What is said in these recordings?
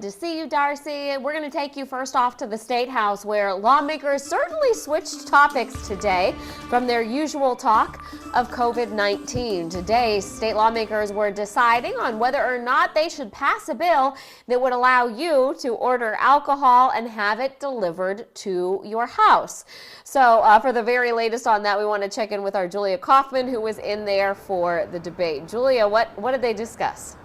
To see you, Darcy. We're going to take you first off to the State House, where lawmakers certainly switched topics today from their usual talk of COVID-19. Today, state lawmakers were deciding on whether or not they should pass a bill that would allow you to order alcohol and have it delivered to your house. So for the very latest on that, we want to check in with our Julia Kaufman, who was in there for the debate. Julia, what did they discuss?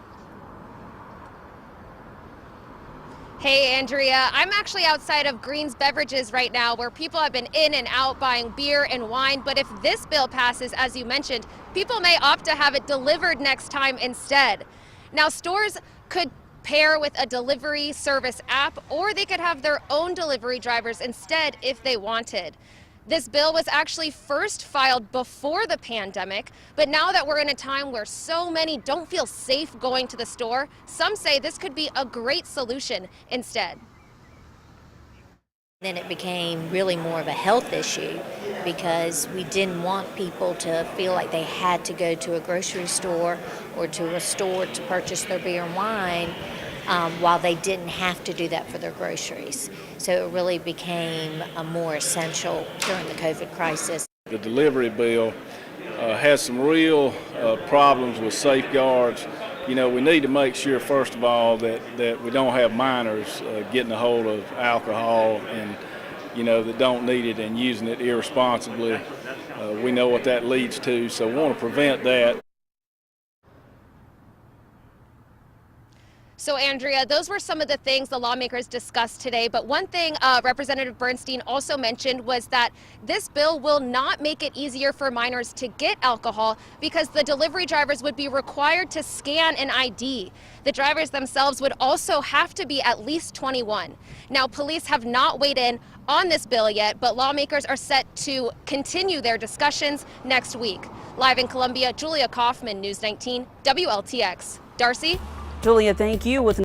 Hey, Andrea, I'm actually outside of Green's Beverages right now, where people have been in and out buying beer and wine. But if this bill passes, as you mentioned, people may opt to have it delivered next time instead. Now, stores could pair with a delivery service app, or they could have their own delivery drivers instead if they wanted. This bill was actually first filed before the pandemic, but now that we're in a time where so many don't feel safe going to the store, some say this could be a great solution instead. Then it became really more of a health issue because we didn't want people to feel like they had to go to a grocery store or to a store to purchase their beer and wine while they didn't have to do that for their groceries. So it really became more essential during the COVID crisis. The delivery bill has some real problems with safeguards. You know, we need to make sure, first of all, that we don't have minors getting a hold of alcohol and, you know, that don't need it and using it irresponsibly. We know what that leads to, so we want to prevent that. So, Andrea, those were some of the things the lawmakers discussed today. But one thing Representative Bernstein also mentioned was that this bill will not make it easier for minors to get alcohol because the delivery drivers would be required to scan an ID. The drivers themselves would also have to be at least 21. Now, police have not weighed in on this bill yet, but lawmakers are set to continue their discussions next week. Live in Columbia, Julia Kaufman, News 19, WLTX. Darcy? Julia, thank you. With